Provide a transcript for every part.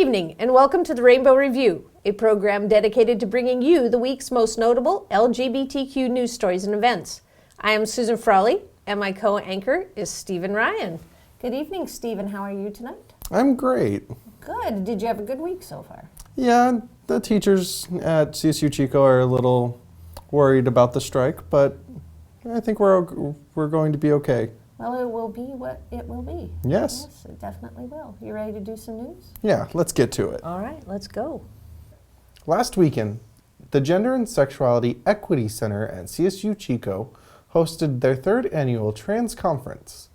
evening and welcome to the Rainbow Review, a program dedicated to bringing you the week's most notable LGBTQ news stories and events. I am Susan Frawley and my co-anchor is Stephen Ryan. Good evening, Stephen. How are you tonight? I'm great. Good. Did you have a good week so far? Yeah, the teachers at CSU Chico are a little worried about the strike, but I think we're going to be okay. Well, it will be what it will be. Yes. Yes, it definitely will. You ready to do some news? Yeah, let's get to it. All right, let's go. Last weekend, the Gender and Sexuality Equity Center at CSU Chico hosted their third annual Trans Conference.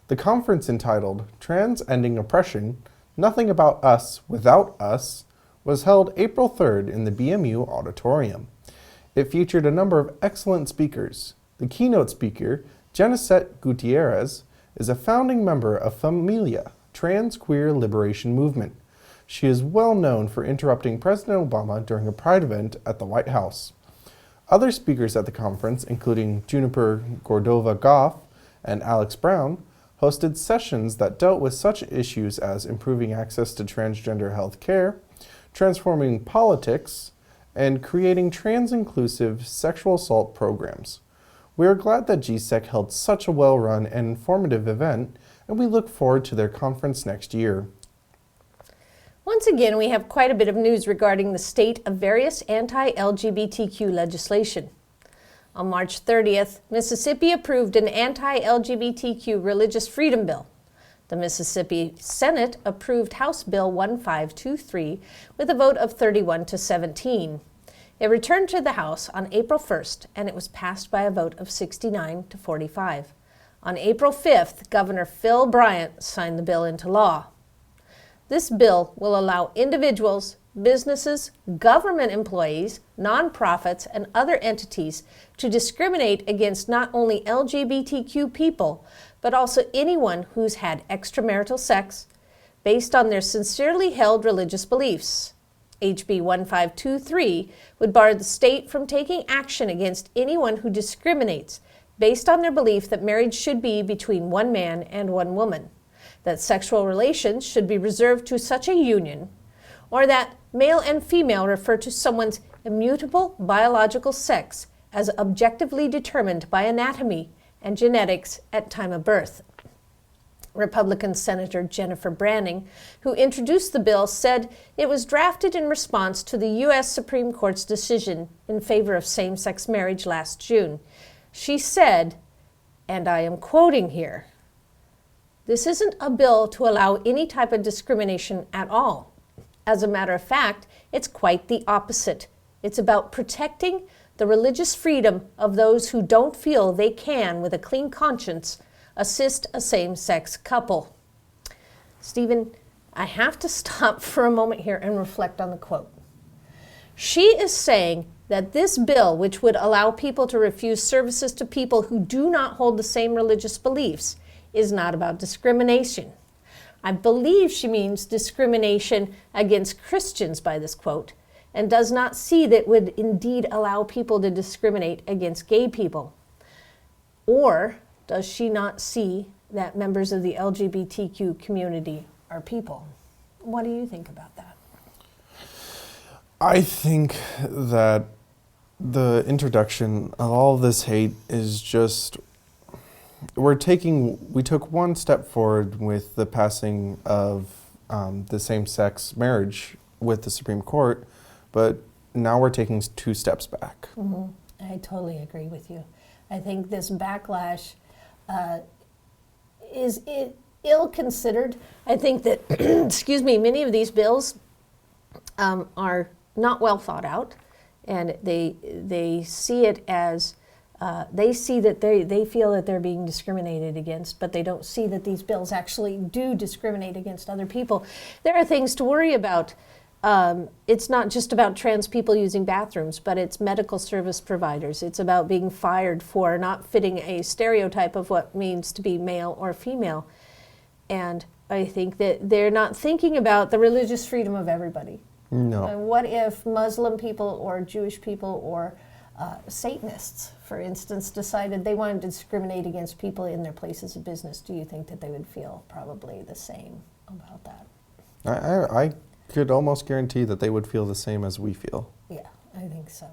The conference, entitled Trans Ending Oppression, Nothing About Us Without Us, was held April 3rd in the BMU auditorium. It featured a number of excellent speakers. The keynote speaker, Genesette Gutierrez, is a founding member of Familia, Trans Queer Liberation Movement. She is well known for interrupting President Obama during a Pride event at the White House. Other speakers at the conference, including Juniper Cordova-Goff and Alex Brown, hosted sessions that dealt with such issues as improving access to transgender health care, transforming politics, and creating trans-inclusive sexual assault programs. We are glad that GSEC held such a well-run and informative event, and we look forward to their conference next year. Once again, we have quite a bit of news regarding the state of various anti-LGBTQ legislation. On March 30th, Mississippi approved an anti-LGBTQ religious freedom bill. The Mississippi Senate approved House Bill 1523 with a vote of 31-17. It returned to the House on April 1st, and it was passed by a vote of 69-45. On April 5th, Governor Phil Bryant signed the bill into law. This bill will allow individuals, businesses, government employees, nonprofits, and other entities to discriminate against not only LGBTQ people, but also anyone who's had extramarital sex based on their sincerely held religious beliefs. HB 1523 would bar the state from taking action against anyone who discriminates based on their belief that marriage should be between one man and one woman, that sexual relations should be reserved to such a union, or that male and female refer to someone's immutable biological sex as objectively determined by anatomy and genetics at time of birth. Republican Senator Jennifer Branning, who introduced the bill, said it was drafted in response to the U.S. Supreme Court's decision in favor of same-sex marriage last June. She said, and I am quoting here, "This isn't a bill to allow any type of discrimination at all. As a matter of fact, it's quite the opposite. It's about protecting the religious freedom of those who don't feel they can, with a clean conscience, assist a same-sex couple." Stephen, I have to stop for a moment here and reflect on the quote. She is saying that this bill, which would allow people to refuse services to people who do not hold the same religious beliefs, is not about discrimination. I believe she means discrimination against Christians by this quote, and does not see that it would indeed allow people to discriminate against gay people. Or does she not see that members of the LGBTQ community are people? What do you think about that? I think that the introduction of all of this hate is just, we took one step forward with the passing of the same-sex marriage with the Supreme Court, but now we're taking 2 steps back. Mm-hmm. I totally agree with you. I think this backlash is ill-considered. I think that, many of these bills are not well thought out, and they see it as, they feel that they're being discriminated against, but they don't see that these bills actually do discriminate against other people. There are things to worry about. It's not just about trans people using bathrooms, but it's medical service providers. It's about being fired for not fitting a stereotype of what means to be male or female. And I think that they're not thinking about the religious freedom of everybody. No. And what if Muslim people or Jewish people or Satanists, for instance, decided they wanted to discriminate against people in their places of business? Do you think that they would feel probably the same about that? I could almost guarantee that they would feel the same as we feel. Yeah, I think so.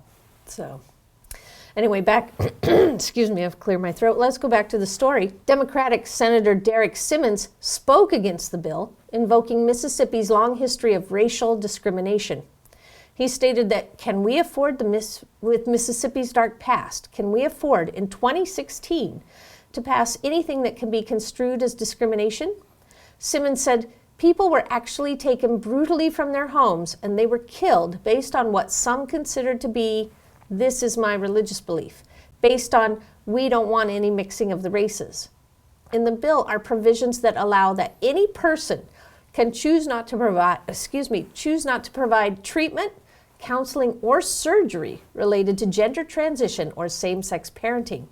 So, anyway, back, excuse me, I've cleared my throat. Let's go back to the story. Democratic Senator Derek Simmons spoke against the bill, invoking Mississippi's long history of racial discrimination. He stated that, with Mississippi's dark past, can we afford in 2016 to pass anything that can be construed as discrimination? Simmons said, people were actually taken brutally from their homes and they were killed based on what some considered to be, this is my religious belief, based on we don't want any mixing of the races. In the bill are provisions that allow that any person can choose not to provide treatment, counseling, or surgery related to gender transition or same-sex parenting.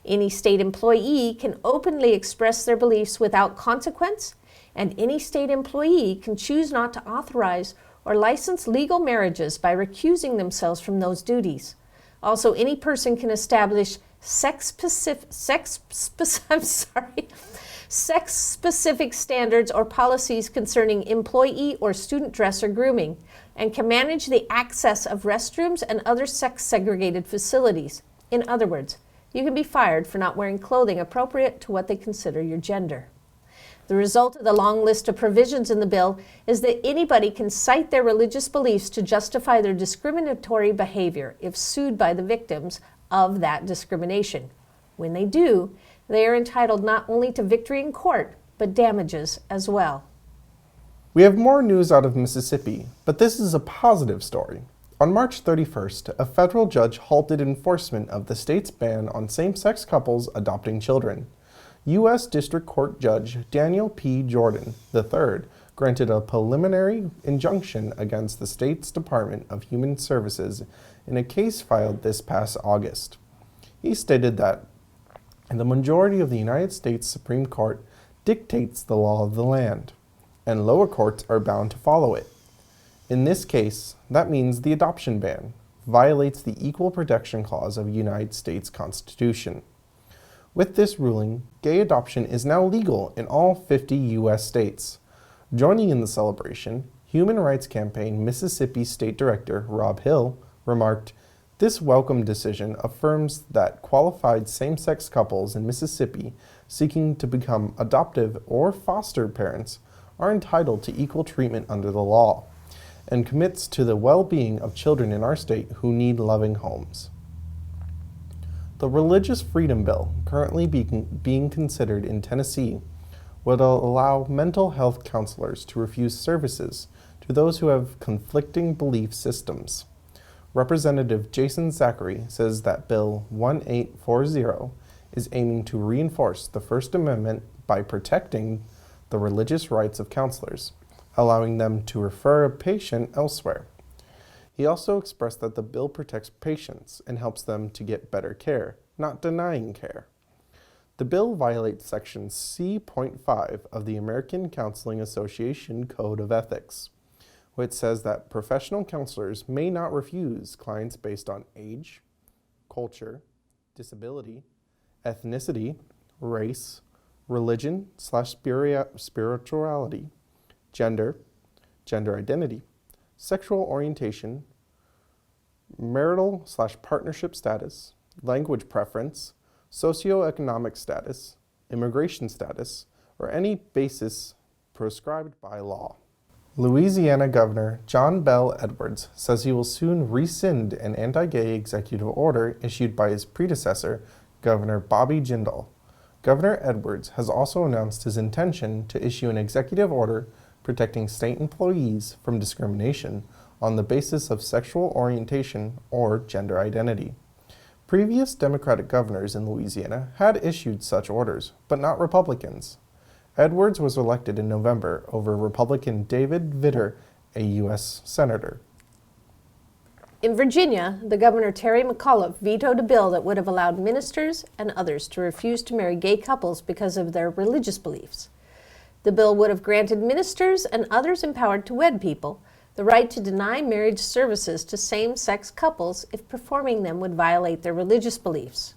Any state employee can openly express their beliefs without consequence, and any state employee can choose not to authorize or license legal marriages by recusing themselves from those duties. Also, any person can establish sex-specific standards or policies concerning employee or student dress or grooming, and can manage the access of restrooms and other sex-segregated facilities. In other words, you can be fired for not wearing clothing appropriate to what they consider your gender. The result of the long list of provisions in the bill is that anybody can cite their religious beliefs to justify their discriminatory behavior if sued by the victims of that discrimination. When they do, they are entitled not only to victory in court, but damages as well. We have more news out of Mississippi, but this is a positive story. On March 31st, a federal judge halted enforcement of the state's ban on same-sex couples adopting children. U.S. District Court Judge Daniel P. Jordan III granted a preliminary injunction against the state's Department of Human Services in a case filed this past August. He stated that the majority of the United States Supreme Court dictates the law of the land, and lower courts are bound to follow it. In this case, that means the adoption ban violates the Equal Protection Clause of the United States Constitution. With this ruling, gay adoption is now legal in all 50 U.S. states. Joining in the celebration, Human Rights Campaign Mississippi State Director Rob Hill remarked, "This welcome decision affirms that qualified same-sex couples in Mississippi seeking to become adoptive or foster parents are entitled to equal treatment under the law, and commits to the well-being of children in our state who need loving homes." The Religious Freedom Bill, currently being considered in Tennessee, would allow mental health counselors to refuse services to those who have conflicting belief systems. Representative Jason Zachary says that Bill 1840 is aiming to reinforce the First Amendment by protecting the religious rights of counselors, allowing them to refer a patient elsewhere. He also expressed that the bill protects patients and helps them to get better care, not denying care. The bill violates Section C.5 of the American Counseling Association Code of Ethics, which says that professional counselors may not refuse clients based on age, culture, disability, ethnicity, race, religion/spirituality, gender identity, sexual orientation, marital/partnership status, language preference, socioeconomic status, immigration status, or any basis prescribed by law. Louisiana Governor John Bel Edwards says he will soon rescind an anti-gay executive order issued by his predecessor, Governor Bobby Jindal. Governor Edwards has also announced his intention to issue an executive order protecting state employees from discrimination on the basis of sexual orientation or gender identity. Previous Democratic governors in Louisiana had issued such orders, but not Republicans. Edwards was elected in November over Republican David Vitter, a U.S. Senator. In Virginia, the Governor Terry McAuliffe vetoed a bill that would have allowed ministers and others to refuse to marry gay couples because of their religious beliefs. The bill would have granted ministers and others empowered to wed people the right to deny marriage services to same-sex couples if performing them would violate their religious beliefs.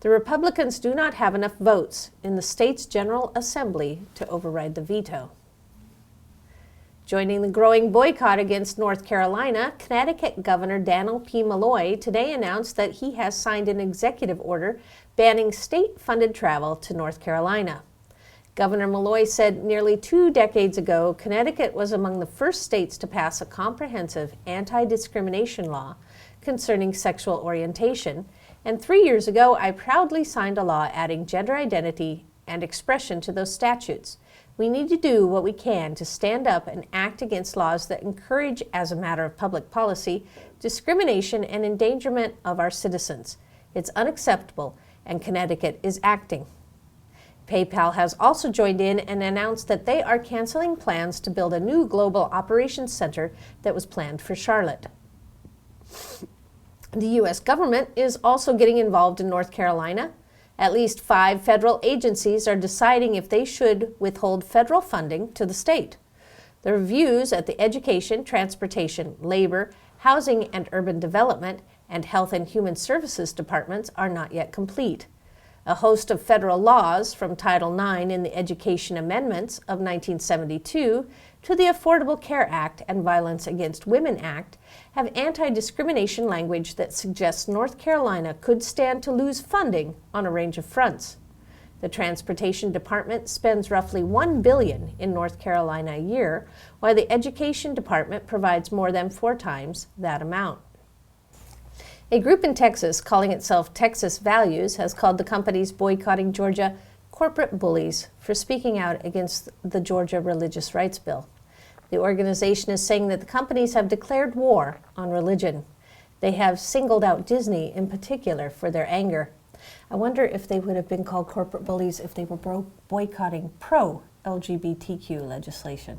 The Republicans do not have enough votes in the state's General Assembly to override the veto. Joining the growing boycott against North Carolina, Connecticut Governor Daniel P. Malloy today announced that he has signed an executive order banning state-funded travel to North Carolina. Governor Malloy said nearly 2 decades ago, Connecticut was among the first states to pass a comprehensive anti-discrimination law concerning sexual orientation, and 3 years ago, I proudly signed a law adding gender identity and expression to those statutes. We need to do what we can to stand up and act against laws that encourage, as a matter of public policy, discrimination and endangerment of our citizens. It's unacceptable, and Connecticut is acting. PayPal has also joined in and announced that they are canceling plans to build a new global operations center that was planned for Charlotte. The U.S. government is also getting involved in North Carolina. At least 5 federal agencies are deciding if they should withhold federal funding to the state. The reviews at the Education, Transportation, Labor, Housing and Urban Development, and Health and Human Services departments are not yet complete. A host of federal laws, from Title IX in the Education Amendments of 1972 to the Affordable Care Act and Violence Against Women Act, have anti-discrimination language that suggests North Carolina could stand to lose funding on a range of fronts. The Transportation Department spends roughly $1 billion in North Carolina a year, while the Education Department provides more than 4 times that amount. A group in Texas calling itself Texas Values has called the companies boycotting Georgia corporate bullies for speaking out against the Georgia Religious Rights Bill. The organization is saying that the companies have declared war on religion. They have singled out Disney in particular for their anger. I wonder if they would have been called corporate bullies if they were boycotting pro-LGBTQ legislation.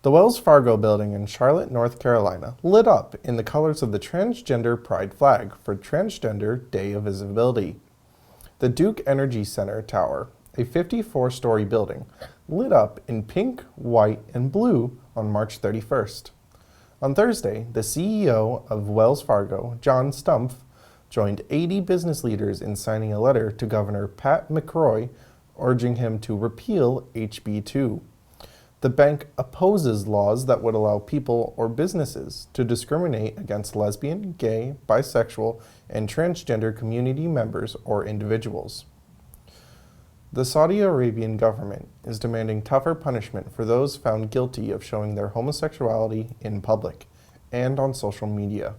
The Wells Fargo building in Charlotte, North Carolina, lit up in the colors of the Transgender Pride flag for Transgender Day of Visibility. The Duke Energy Center Tower, a 54-story building, lit up in pink, white, and blue on March 31st. On Thursday, the CEO of Wells Fargo, John Stumpf, joined 80 business leaders in signing a letter to Governor Pat McCrory urging him to repeal HB 2. The bank opposes laws that would allow people or businesses to discriminate against lesbian, gay, bisexual, and transgender community members or individuals. The Saudi Arabian government is demanding tougher punishment for those found guilty of showing their homosexuality in public and on social media.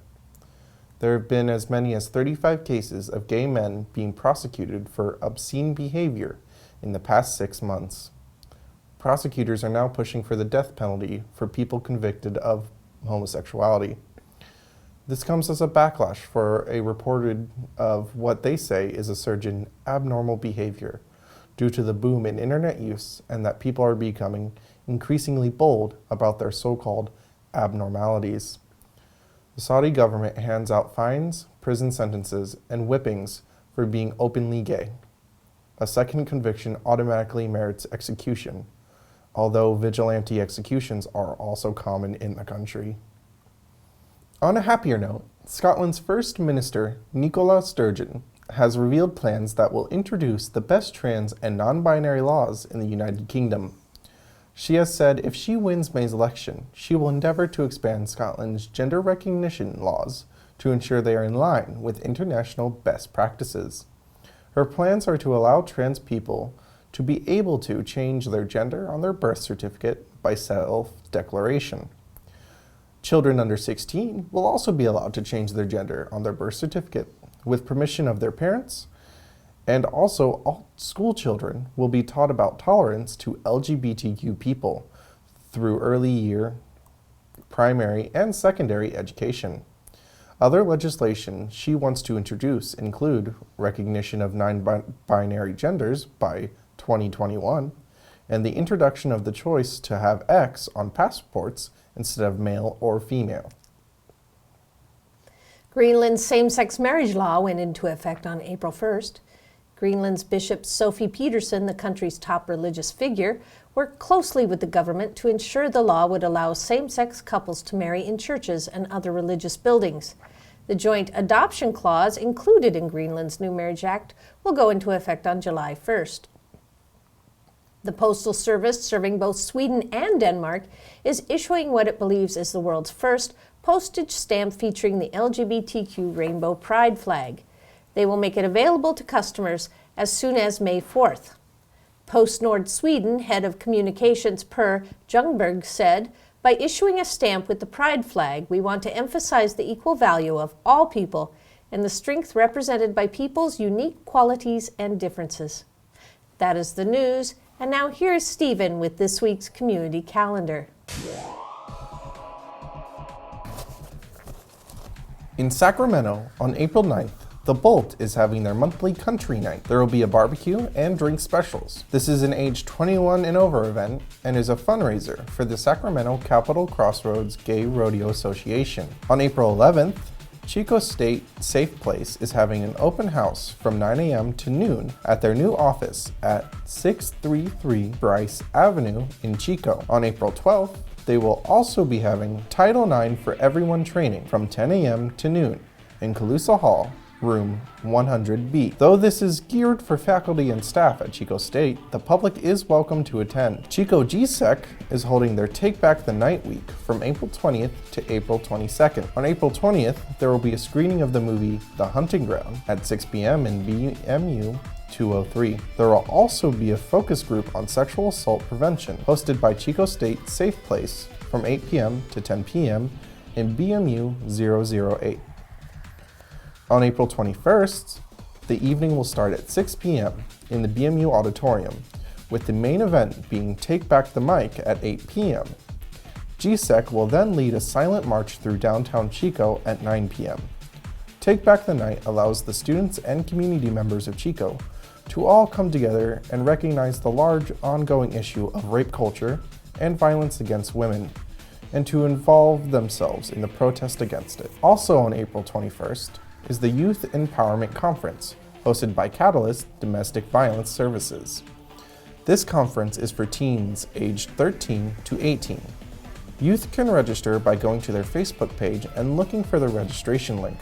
There have been as many as 35 cases of gay men being prosecuted for obscene behavior in the past 6 months. Prosecutors are now pushing for the death penalty for people convicted of homosexuality. This comes as a backlash for a reported of what they say is a surge in abnormal behavior due to the boom in internet use and that people are becoming increasingly bold about their so-called abnormalities. The Saudi government hands out fines, prison sentences, and whippings for being openly gay. A second conviction automatically merits execution, although vigilante executions are also common in the country. On a happier note, Scotland's First Minister, Nicola Sturgeon, has revealed plans that will introduce the best trans and non-binary laws in the United Kingdom. She has said if she wins May's election, she will endeavour to expand Scotland's gender recognition laws to ensure they are in line with international best practices. Her plans are to allow trans people to be able to change their gender on their birth certificate by self-declaration. Children under 16 will also be allowed to change their gender on their birth certificate with permission of their parents, and also all school children will be taught about tolerance to LGBTQ people through early year, primary, and secondary education. Other legislation she wants to introduce include recognition of non-binary genders by 2021, and the introduction of the choice to have X on passports instead of male or female. Greenland's same-sex marriage law went into effect on April 1st. Greenland's Bishop Sophie Peterson, the country's top religious figure, worked closely with the government to ensure the law would allow same-sex couples to marry in churches and other religious buildings. The joint adoption clause included in Greenland's new Marriage Act will go into effect on July 1st. The Postal Service, serving both Sweden and Denmark, is issuing what it believes is the world's first postage stamp featuring the LGBTQ rainbow pride flag. They will make it available to customers as soon as May 4th. PostNord Sweden head of communications Per Ljungberg said, "By issuing a stamp with the pride flag, we want to emphasize the equal value of all people and the strength represented by people's unique qualities and differences." That is the news, and now here's Stephen with this week's community calendar. In Sacramento, on April 9th, The Bolt is having their monthly country night. There will be a barbecue and drink specials. This is an age 21 and over event and is a fundraiser for the Sacramento Capitol Crossroads Gay Rodeo Association. On April 11th, Chico State Safe Place is having an open house from 9 a.m. to noon at their new office at 633 Bryce Avenue in Chico. On April 12th, they will also be having Title IX for Everyone training from 10 a.m. to noon in Calusa Hall, room 100B. Though this is geared for faculty and staff at Chico State, the public is welcome to attend. Chico GSEC is holding their Take Back the Night week from April 20th to April 22nd. On April 20th, there will be a screening of the movie The Hunting Ground at 6 p.m. in BMU 203. There will also be a focus group on sexual assault prevention hosted by Chico State Safe Place from 8 p.m. to 10 p.m. in BMU 008. On April 21st, the evening will start at 6 p.m. in the BMU auditorium, with the main event being Take Back the Mic at 8 p.m. GSEC will then lead a silent march through downtown Chico at 9 p.m. Take Back the Night allows the students and community members of Chico to all come together and recognize the large ongoing issue of rape culture and violence against women, and to involve themselves in the protest against it. Also on April 21st, is the Youth Empowerment Conference, hosted by Catalyst Domestic Violence Services. This conference is for teens aged 13 to 18. Youth can register by going to their Facebook page and looking for the registration link,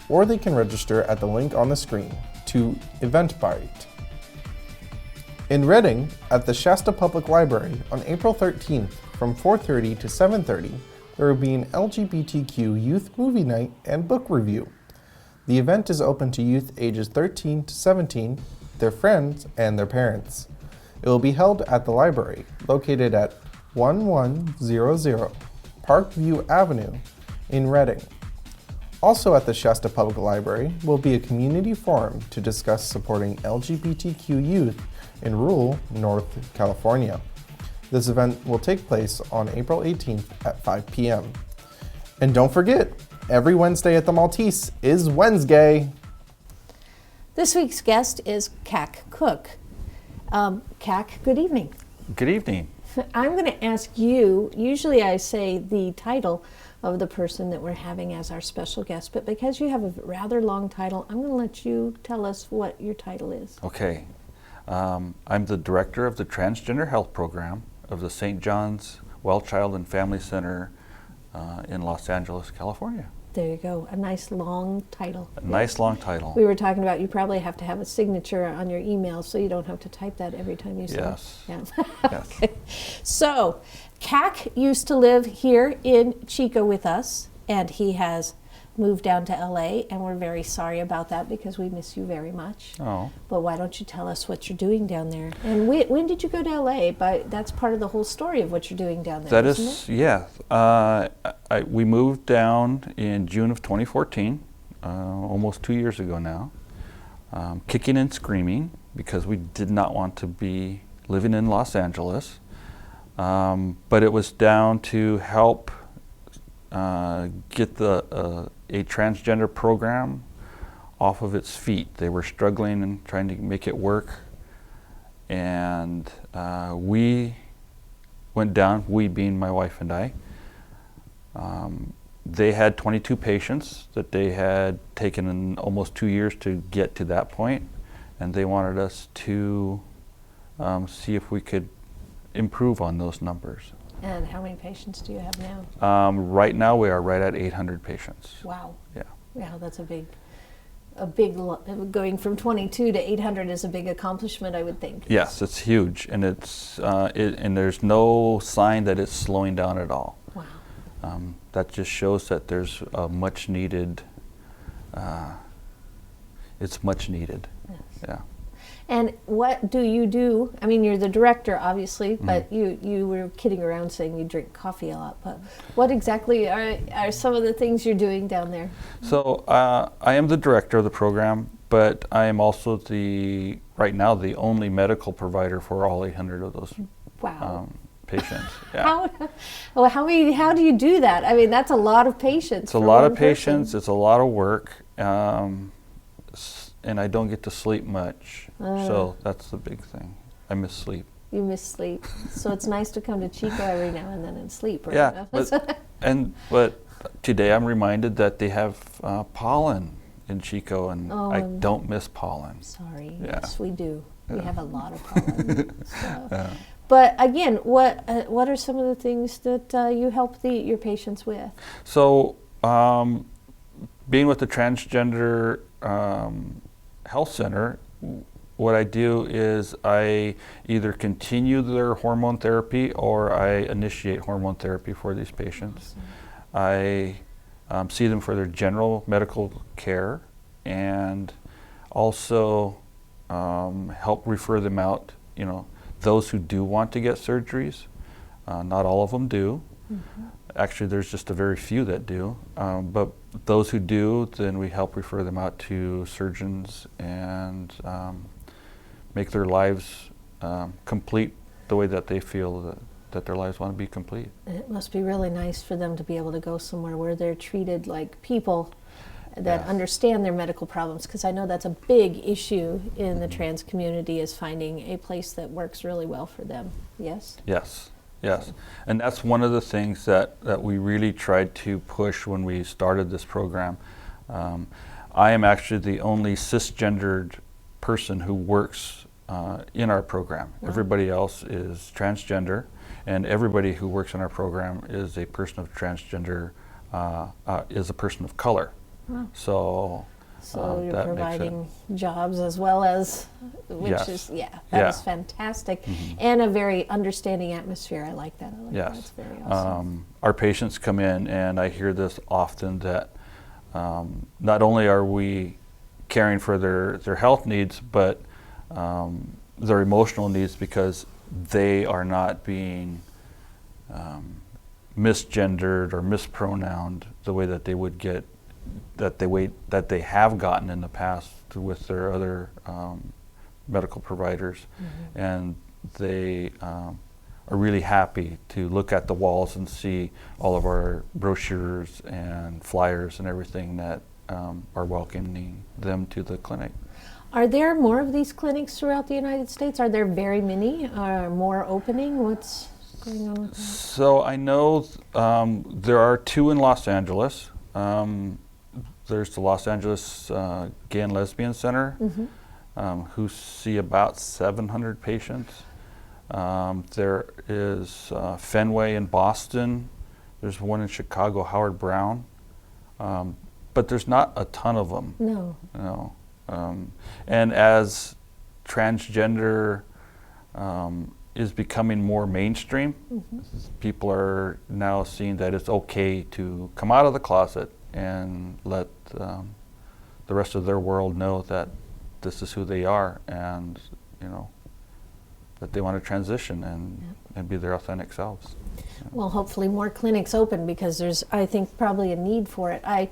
or they can register at the link on the screen to Eventbrite. In Reading, at the Shasta Public Library on April 13th from 4:30 to 7:30, there will be an LGBTQ youth movie night and book review. The event is open to youth ages 13 to 17, their friends, and their parents. It will be held at the library, located at 1100 Parkview Avenue in Reading. Also at the Shasta Public Library will be a community forum to discuss supporting LGBTQ youth in rural North California. This event will take place on April 18th at 5 p.m. And don't forget, every Wednesday at the Maltese is Wednesday. This week's guest is Cac Cook. Cac, good evening. Good evening. I'm going to ask you, usually I say the title of the person that we're having as our special guest, but because you have a rather long title, I'm going to let you tell us what your title is. Okay. I'm the director of the Transgender Health Program of the St. John's Well Child and Family Center in Los Angeles, California. There you go, a nice long title. A nice long title. We were talking about you probably have to have a signature on your email so you don't have to type that every time you send. Yes. Yeah. Yes. Okay. So, Cac used to live here in Chico with us, and he has moved down to LA, and we're very sorry about that because we miss you very much. Oh. But why don't you tell us what you're doing down there? And when did you go to LA? But that's part of the whole story of what you're doing down there. That isn't is, it? yeah. We moved down in June of 2014, almost 2 years ago now, kicking and screaming because we did not want to be living in Los Angeles. But it was down to help get a transgender program off of its feet. They were struggling and trying to make it work, and we went down, we being my wife and I. They had 22 patients that they had taken in almost 2 years to get to that point, and they wanted us to see if we could improve on those numbers. And how many patients do you have now? Right now we are right at 800 patients. Wow. Yeah. Yeah, that's a big a big, going from 22 to 800 is a big accomplishment, I would think. Yes, it's huge, and and there's no sign that it's slowing down at all. Wow. That just shows that there's a much needed. It's much needed. Yes. Yeah. And what do you do? I mean, you're the director, obviously, Mm-hmm. but you were kidding around saying you drink coffee a lot. But what exactly are some of the things you're doing down there? So I am the director of the program, but I am also right now the only medical provider for all 800 of those Wow. patients. Yeah. How do you do that? I mean, that's a lot of patients. It's a lot of patients. It's a lot of work, and I don't get to sleep much. So that's the big thing. I miss sleep. You miss sleep, so it's nice to come to Chico every now and then and sleep. Right? Yeah, but today I'm reminded that they have pollen in Chico, and I don't miss pollen. Sorry. Yeah. Yes, we do. We Yeah. have a lot of pollen. So. Yeah. But again, what are some of the things that you help your patients with? So, being with the Transgender Health Center, what I do is I either continue their hormone therapy or I initiate hormone therapy for these patients. I see them for their general medical care and also help refer them out, those who do want to get surgeries. Not all of them do. Mm-hmm. Actually, there's just a very few that do. But those who do, then we help refer them out to surgeons and make their lives complete the way that they feel that their lives want to be complete. It must be really nice for them to be able to go somewhere where they're treated like people that Yes. understand their medical problems, because I know that's a big issue in the trans community, is finding a place that works really well for them. Yes? Yes, yes. And that's one of the things that we really tried to push when we started this program. I am actually the only cisgendered person who works in our program. Wow. Everybody else is transgender, and everybody who works in our program is a person of transgender, is a person of color. Wow. So you're that providing jobs as well as, which Yes. is, that Yeah. is fantastic. Mhm. And a very understanding atmosphere. I like that. Yes. That's very awesome. Our patients come in, and I hear this often, that not only are we caring for their health needs, but their emotional needs, because they are not being misgendered or mispronounced the way that they would get, that they have gotten in the past with their other medical providers. Mm-hmm. And they are really happy to look at the walls and see all of our brochures and flyers and everything that are welcoming them to the clinic. Are there more of these clinics throughout the United States? Are there very many? Are more opening? What's going on with that? So I know there are 2 in Los Angeles. There's the Los Angeles Gay and Lesbian Center, Mm-hmm. who see about 700 patients. There is Fenway in Boston. There's one in Chicago, Howard Brown. But there's not a ton of them. No. No. And as transgender is becoming more mainstream, Mm-hmm. people are now seeing that it's okay to come out of the closet and let the rest of their world know that this is who they are, and that they want to transition and be their authentic selves. Well, hopefully more clinics open, because there's, I think, probably a need for it. I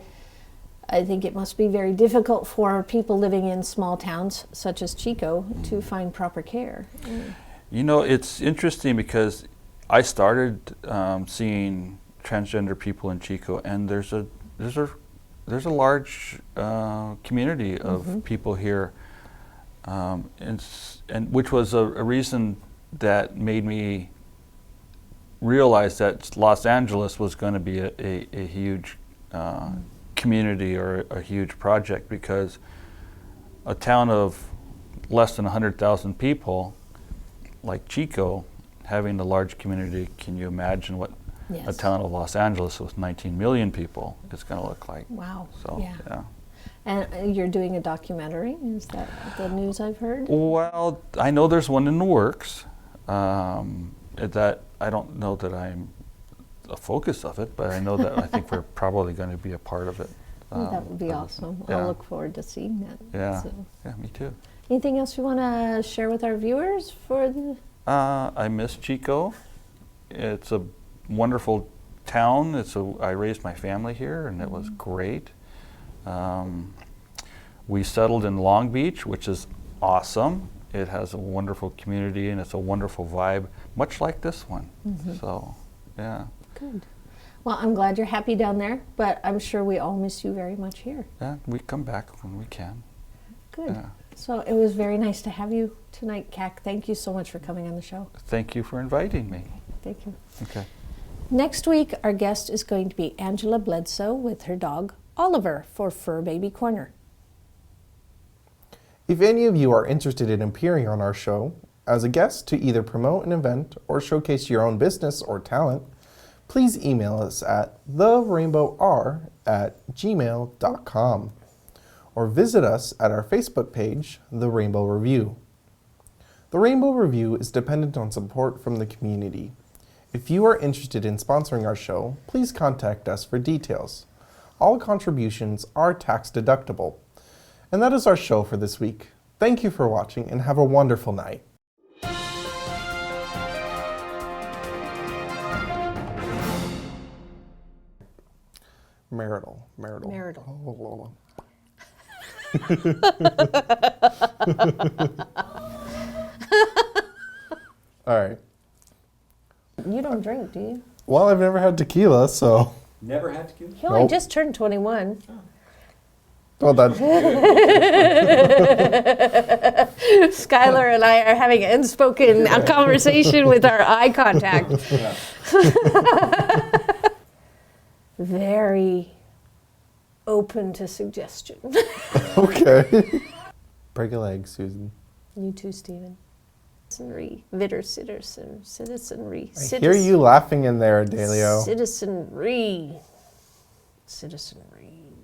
think it must be very difficult for people living in small towns such as Chico to find proper care. It's interesting, because I started seeing transgender people in Chico, and there's a large community of Mm-hmm. people here, and which was a reason that made me realize that Los Angeles was going to be a huge community or a huge project, because a town of less than 100,000 people like Chico having a large community, can you imagine what Yes. a town of Los Angeles with 19 million people is going to look like? Wow. So, Yeah. yeah. And you're doing a documentary? Is that the news I've heard? Well, I know there's one in the works. That I don't know that I'm a focus of it, but I know that I think we're probably going to be a part of it. That would be awesome. I'll look forward to seeing that. Yeah, So. yeah, me too. Anything else you want to share with our viewers for the? I miss Chico. It's a wonderful town. I raised my family here, and it was great. We settled in Long Beach, which is awesome. It has a wonderful community, and it's a wonderful vibe, much like this one. So, yeah. Good. Well, I'm glad you're happy down there, but I'm sure we all miss you very much here. Yeah, we come back when we can. Good. Yeah. So it was very nice to have you tonight, Kak. Thank you so much for coming on the show. Thank you for inviting me. Thank you. Okay. Next week, our guest is going to be Angela Bledsoe with her dog, Oliver, for Fur Baby Corner. If any of you are interested in appearing on our show as a guest to either promote an event or showcase your own business or talent, please email us at therainbowr@gmail.com or visit us at our Facebook page, The Rainbow Review. The Rainbow Review is dependent on support from the community. If you are interested in sponsoring our show, please contact us for details. All contributions are tax deductible. And that is our show for this week. Thank you for watching and have a wonderful night. Marital. All right. You don't drink, do you? Well, I've never had tequila, so. Never had to You only just turned 21. Well, that's Skylar and I are having an unspoken conversation with our eye contact. Very open to suggestion. okay. Break a leg, Susan. You too, Stephen. Citizenry. I hear you laughing in there, Adelio. Citizenry.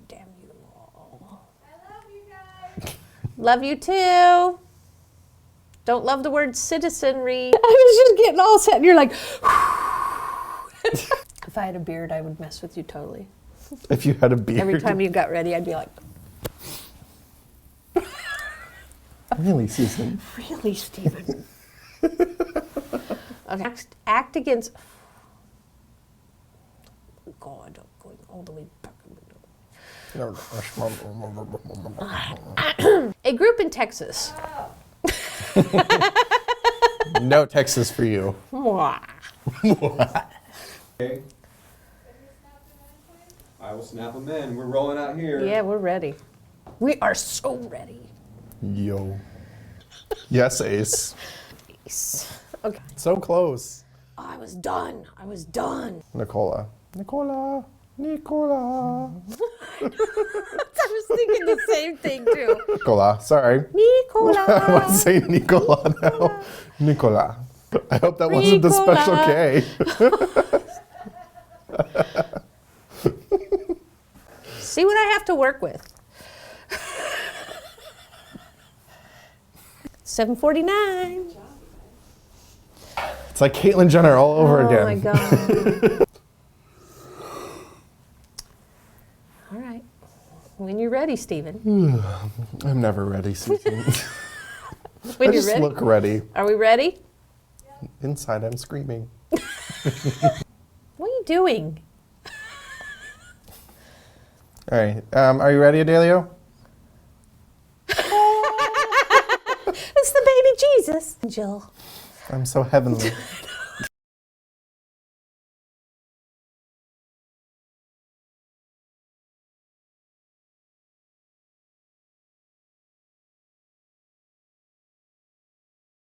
Damn you all. I love you guys. Love you too. Don't love the word citizenry. I was just getting all set and you're like, if I had a beard, I would mess with you totally. If you had a beard. Every time you got ready, I'd be like, Really, Susan? really, Stephen? Okay. Act against. God, I'm going all the way back. A group in Texas. No Texas for you. Okay. I will snap them in. We're rolling out here. Yeah, we're ready. We are so ready. Yo. Yes, Ace. Okay. So close. Oh, I was done. Nicola. I was thinking the same thing too. Nicola. Sorry. I want to Nicola. say Nicola now. Nicola. I hope that wasn't the special K. See what I have to work with. 7:49. It's like Caitlyn Jenner all over again. Oh my God. All right. When you're ready, Stephen. I'm never ready, Susan. When I you're just ready. look ready. Are we ready? Inside, I'm screaming. What are you doing? All right. Are you ready, Adelio? It's the baby Jesus. Jill. I'm so heavenly.